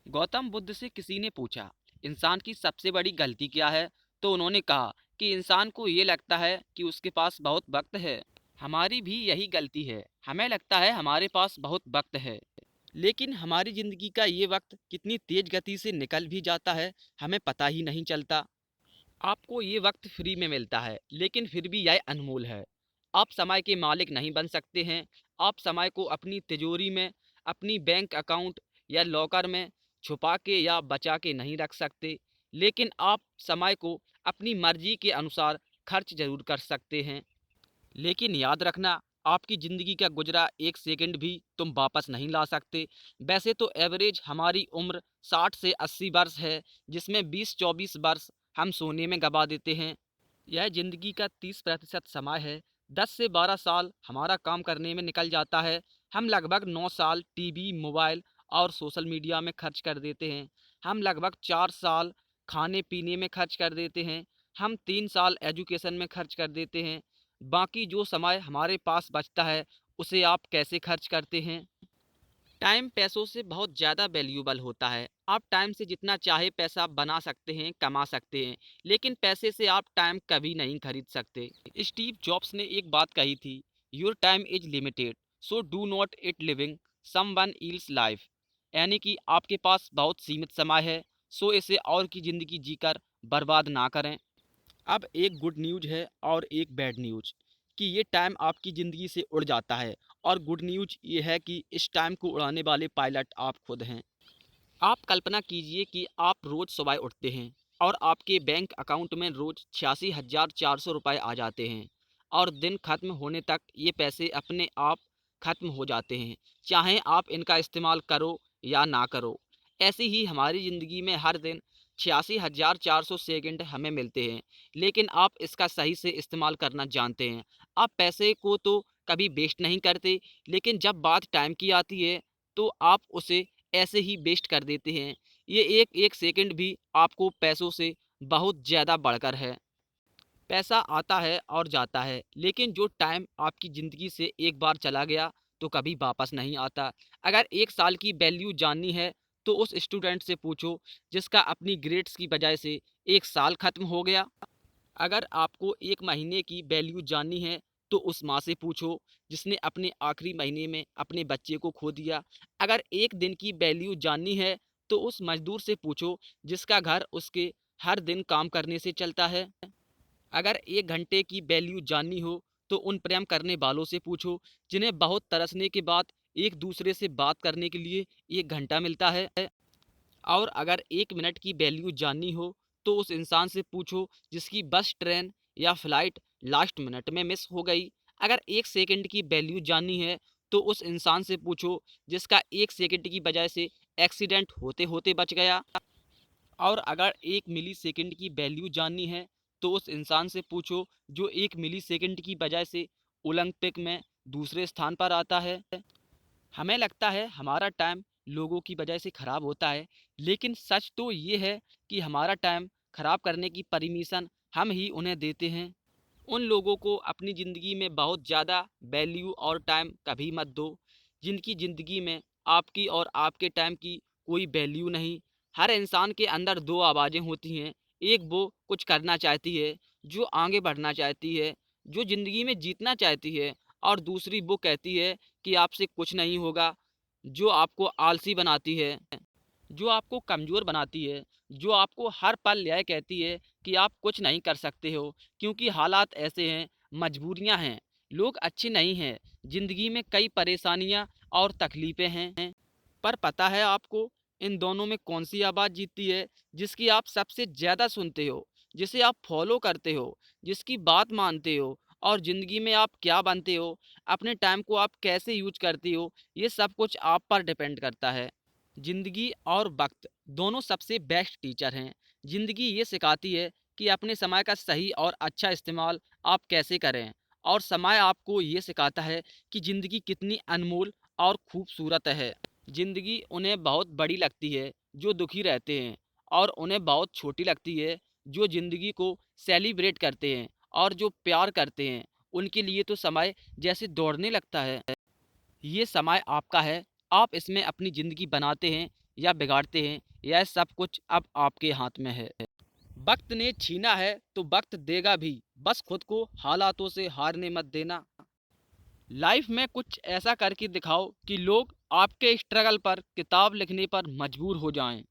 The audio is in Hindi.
गौतम बुद्ध से किसी ने पूछा, इंसान की सबसे बड़ी गलती क्या है? तो उन्होंने कहा कि इंसान को ये लगता है कि उसके पास बहुत वक्त है। हमारी भी यही गलती है, हमें लगता है हमारे पास बहुत वक्त है, लेकिन हमारी जिंदगी का ये वक्त कितनी तेज गति से निकल भी जाता है, हमें पता ही नहीं चलता। आपको ये वक्त फ्री में मिलता है, लेकिन फिर भी यह अनमोल है। आप समय के मालिक नहीं बन सकते हैं। आप समय को अपनी तिजोरी में, अपनी बैंक अकाउंट या लॉकर में छुपा के या बचा के नहीं रख सकते, लेकिन आप समय को अपनी मर्जी के अनुसार खर्च जरूर कर सकते हैं। लेकिन याद रखना, आपकी ज़िंदगी का गुजरा एक सेकंड भी तुम वापस नहीं ला सकते। वैसे तो एवरेज हमारी उम्र 60 से 80 वर्ष है, जिसमें 20-24 वर्ष हम सोने में गवा देते हैं। यह ज़िंदगी का 30% समय है। 10 से 12 साल हमारा काम करने में निकल जाता है। हम लगभग 9 साल टीवी, मोबाइल और सोशल मीडिया में खर्च कर देते हैं। हम लगभग 4 साल खाने पीने में खर्च कर देते हैं। हम 3 साल एजुकेशन में खर्च कर देते हैं। बाकी जो समय हमारे पास बचता है, उसे आप कैसे खर्च करते हैं? टाइम पैसों से बहुत ज़्यादा वैल्यूबल होता है। आप टाइम से जितना चाहे पैसा बना सकते हैं, कमा सकते हैं, लेकिन पैसे से आप टाइम कभी नहीं खरीद सकते। स्टीव जॉब्स ने एक बात कही थी, your time is limited, so do not it living someone else life. यानी कि आपके पास बहुत सीमित समय है, सो इसे और की ज़िंदगी जीकर बर्बाद ना करें। अब एक गुड न्यूज़ है और एक बैड न्यूज़, कि ये टाइम आपकी ज़िंदगी से उड़ जाता है, और गुड न्यूज़ ये है कि इस टाइम को उड़ाने वाले पायलट आप खुद हैं। आप कल्पना कीजिए कि आप रोज़ सुबह उठते हैं और आपके बैंक अकाउंट में रोज़ 86,400 रुपये आ जाते हैं, और दिन खत्म होने तक ये पैसे अपने आप खत्म हो जाते हैं, चाहे आप इनका इस्तेमाल करो या ना करो। ऐसी ही हमारी ज़िंदगी में हर दिन 86,400 सेकंड हमें मिलते हैं, लेकिन आप इसका सही से इस्तेमाल करना जानते हैं। आप पैसे को तो कभी वेस्ट नहीं करते, लेकिन जब बात टाइम की आती है, तो आप उसे ऐसे ही वेस्ट कर देते हैं। ये एक एक सेकंड भी आपको पैसों से बहुत ज़्यादा बढ़कर है। पैसा आता है और जाता है, लेकिन जो टाइम आपकी ज़िंदगी से एक बार चला गया, तो कभी वापस नहीं आता। अगर 1 साल की वैल्यू जाननी है, तो उस स्टूडेंट से पूछो जिसका अपनी ग्रेड्स की वजह से 1 साल खत्म हो गया। अगर आपको 1 महीने की वैल्यू जाननी है, तो उस माँ से पूछो जिसने अपने आखिरी महीने में अपने बच्चे को खो दिया। अगर 1 दिन की वैल्यू जाननी है, तो उस मज़दूर से पूछो जिसका घर उसके हर दिन काम करने से चलता है। अगर 1 घंटे की वैल्यू जाननी हो, तो उन प्रेम करने वालों से पूछो जिन्हें बहुत तरसने के बाद एक दूसरे से बात करने के लिए 1 घंटा मिलता है। और अगर 1 मिनट की वैल्यू जाननी हो, तो उस इंसान से पूछो जिसकी बस, ट्रेन या फ्लाइट लास्ट मिनट में मिस हो गई। अगर 1 सेकंड की वैल्यू जाननी है, तो उस इंसान से पूछो जिसका 1 सेकंड की वजह से एक्सीडेंट होते-होते बच गया। और अगर 1 मिली सेकंड की वैल्यू जाननी है, तो उस इंसान से पूछो जो 1 मिली सेकंड की वजह से ओलंपिक में दूसरे स्थान पर आता है। हमें लगता है हमारा टाइम लोगों की वजह से खराब होता है, लेकिन सच तो ये है कि हमारा टाइम खराब करने की परमिशन हम ही उन्हें देते हैं। उन लोगों को अपनी ज़िंदगी में बहुत ज़्यादा वैल्यू और टाइम कभी मत दो, जिनकी ज़िंदगी में आपकी और आपके टाइम की कोई वैल्यू नहीं। हर इंसान के अंदर 2 आवाज़ें होती हैं, एक वो कुछ करना चाहती है, जो आगे बढ़ना चाहती है, जो ज़िंदगी में जीतना चाहती है, और दूसरी वो कहती है कि आपसे कुछ नहीं होगा, जो आपको आलसी बनाती है, जो आपको कमज़ोर बनाती है, जो आपको हर पल यह कहती है कि आप कुछ नहीं कर सकते हो, क्योंकि हालात ऐसे हैं, मजबूरियाँ हैं, लोग अच्छे नहीं हैं, ज़िंदगी में कई परेशानियाँ और तकलीफ़ें हैं। पर पता है आपको, इन दोनों में कौन-सी आवाज़ जीतती है, जिसकी आप सबसे ज़्यादा सुनते हो, जिसे आप फ़ॉलो करते हो, जिसकी बात मानते हो, और ज़िंदगी में आप क्या बनते हो, अपने टाइम को आप कैसे यूज़ करते हो, ये सब कुछ आप पर डिपेंड करता है। ज़िंदगी और वक्त दोनों सबसे बेस्ट टीचर हैं। ज़िंदगी ये सिखाती है कि अपने समय का सही और अच्छा इस्तेमाल आप कैसे करें, और समय आपको ये सिखाता है कि ज़िंदगी कितनी अनमोल और खूबसूरत है। ज़िंदगी उन्हें बहुत बड़ी लगती है जो दुखी रहते हैं, और उन्हें बहुत छोटी लगती है जो ज़िंदगी को सेलिब्रेट करते हैं और जो प्यार करते हैं। उनके लिए तो समय जैसे दौड़ने लगता है। ये समय आपका है, आप इसमें अपनी ज़िंदगी बनाते हैं या बिगाड़ते हैं, यह सब कुछ अब आपके हाथ में है। वक्त ने छीना है तो वक्त देगा भी, बस खुद को हालातों से हारने मत देना। लाइफ में कुछ ऐसा करके दिखाओ कि लोग आपके स्ट्रगल पर किताब लिखने पर मजबूर हो जाएं।